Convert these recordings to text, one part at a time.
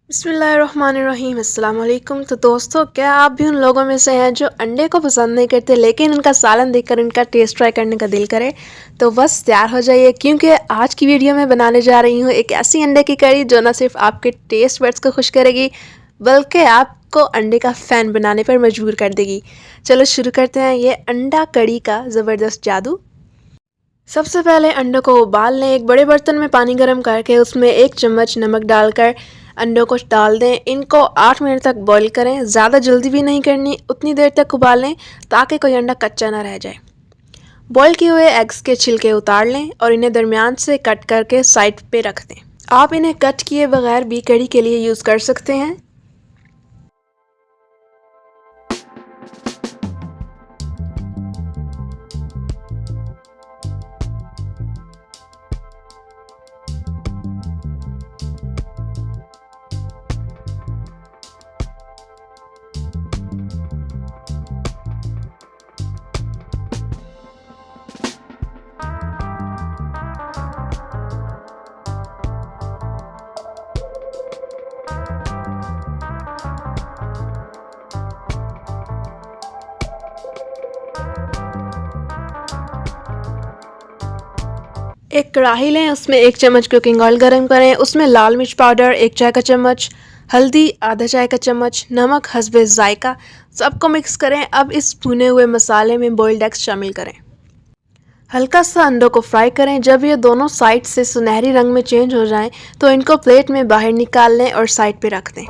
बिस्मिल्लाहिर्रहमानिर्रहीम अस्सलाम वालेकुम। तो दोस्तों, क्या आप भी उन लोगों में से हैं जो अंडे को पसंद नहीं करते लेकिन उनका सालन देखकर उनका टेस्ट ट्राई करने का दिल करे? तो बस तैयार हो जाइए, क्योंकि आज की वीडियो में बनाने जा रही हूँ एक ऐसी अंडे की करी जो न सिर्फ आपके टेस्ट बड्स को खुश करेगी बल्कि आपको अंडे का फ़ैन बनाने पर मजबूर कर देगी। चलो शुरू करते हैं ये अंडा कड़ी का ज़बरदस्त जादू। सबसे पहले अंडों को उबाल लें। एक बड़े बर्तन में पानी गर्म करके उसमें 1 चम्मच नमक डालकर अंडों को डाल दें। इनको 8 मिनट तक बॉईल करें। ज़्यादा जल्दी भी नहीं करनी, उतनी देर तक उबालें ताकि कोई अंडा कच्चा ना रह जाए। बॉईल किए हुए एग्स के छिलके उतार लें और इन्हें दरमियान से कट करके साइड पे रख दें। आप इन्हें कट किए बगैर भी कड़ी के लिए यूज़ कर सकते हैं। एक कढ़ाई लें, उसमें 1 चम्मच कुकिंग ऑयल गरम करें। उसमें लाल मिर्च पाउडर 1 चाय का चम्मच, हल्दी आधा चाय का चम्मच, नमक हस्बे जायका, सबको मिक्स करें। अब इस भुने हुए मसाले में बॉइल्ड एग्स शामिल करें। हल्का सा अंडों को फ्राई करें। जब ये दोनों साइड से सुनहरी रंग में चेंज हो जाएं तो इनको प्लेट में बाहर निकाल लें और साइड पे रख दें।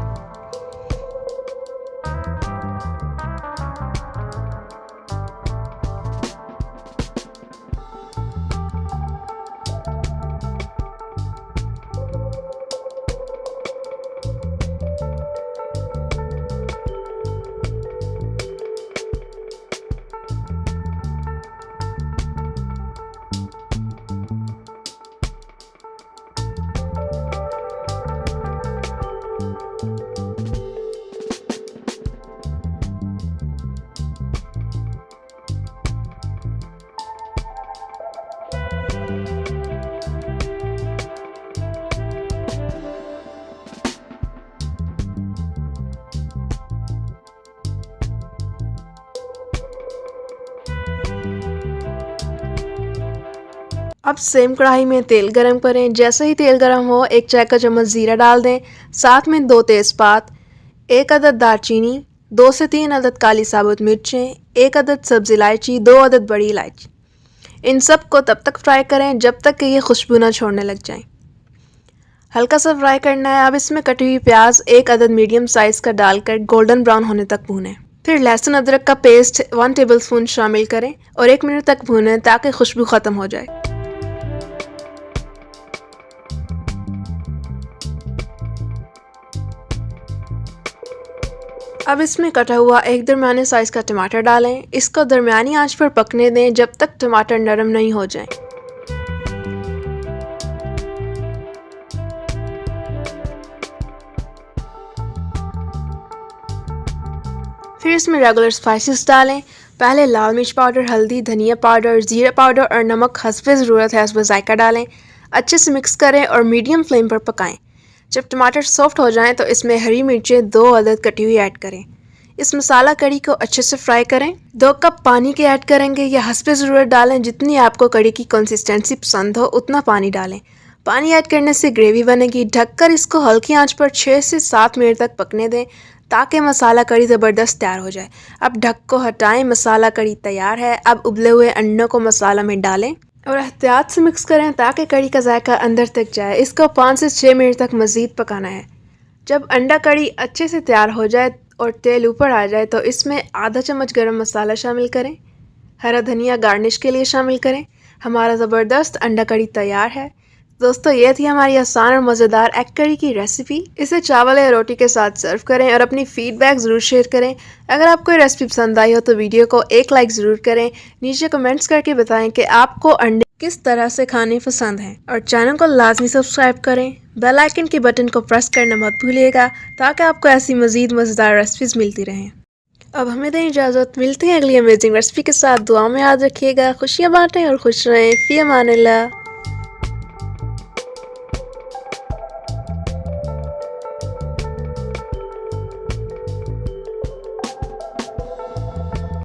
अब सेम कढ़ाई में तेल गरम करें। जैसे ही तेल गरम हो 1 चाय का चम्मच ज़ीरा डाल दें। साथ में 2 तेज़पात, 1 अदद दालचीनी, 2 से 3 अदद काली साबुत मिर्चें, 1 अदद सब्ज़ इलायची, 2 अदद बड़ी इलायची। इन सब को तब तक फ्राई करें जब तक कि ये खुशबू ना छोड़ने लग जाएं। हल्का सा फ्राई करना है। अब इसमें कटी हुई प्याज 1 अदद मीडियम साइज़ का डालकर गोल्डन ब्राउन होने तक भूनें। फिर लहसुन अदरक का पेस्ट 1 टेबलस्पून शामिल करें और 1 मिनट तक भूनें ताकि खुशबू ख़त्म हो जाए। अब इसमें कटा हुआ एक दरमियाने साइज़ का टमाटर डालें। इसको दरमियानी आंच पर पकने दें जब तक टमाटर नरम नहीं हो जाए। फिर इसमें रेगुलर स्पाइसेस डालें। पहले लाल मिर्च पाउडर, हल्दी, धनिया पाउडर, ज़ीरा पाउडर और नमक हस्बे ज़रूरत है हस्बे जायका डालें। अच्छे से मिक्स करें और मीडियम फ्लेम पर पकाएं। जब टमाटर सॉफ्ट हो जाएं तो इसमें हरी मिर्चें 2 अदद कटी हुई ऐड करें। इस मसाला कड़ी को अच्छे से फ्राई करें। 2 कप पानी के ऐड करेंगे या हस्बे ज़रूरत डालें। जितनी आपको कड़ी की कंसिस्टेंसी पसंद हो उतना पानी डालें। पानी ऐड करने से ग्रेवी बनेगी। ढककर इसको हल्की आंच पर 6 से 7 मिनट तक पकने दें ताकि मसाला कड़ी ज़बरदस्त तैयार हो जाए। अब ढक को हटाएं, मसाला कड़ी तैयार है। अब उबले हुए अंडों को मसाला में डालें और एहतियात से मिक्स करें ताकि कड़ी का जायका अंदर तक जाए। इसको 5 से 6 मिनट तक मज़ीद पकाना है। जब अंडा कड़ी अच्छे से तैयार हो जाए और तेल ऊपर आ जाए तो इसमें आधा चम्मच गरम मसाला शामिल करें। हरा धनिया गार्निश के लिए शामिल करें। हमारा ज़बरदस्त अंडा कड़ी तैयार है। दोस्तों, ये थी हमारी आसान और मज़ेदार एग करी की रेसिपी। इसे चावल या रोटी के साथ सर्व करें और अपनी फीडबैक ज़रूर शेयर करें। अगर आपको ये रेसिपी पसंद आई हो तो वीडियो को एक लाइक ज़रूर करें। नीचे कमेंट्स करके बताएं कि आपको अंडे किस तरह से खाने पसंद हैं और चैनल को लाजमी सब्सक्राइब करें। बेल आइकन के बटन को प्रेस करना मत भूलिएगा ताकि आपको ऐसी मज़ीद मज़ेदार रेसिपीज़ मिलती रहें। अब हमें दें इजाज़त, मिलते हैं अगली अमेजिंग रेसिपी के साथ। दुआ में याद रखिएगा, खुशियाँ बांटें और खुश रहें। फ़ी अमानिल्लाह।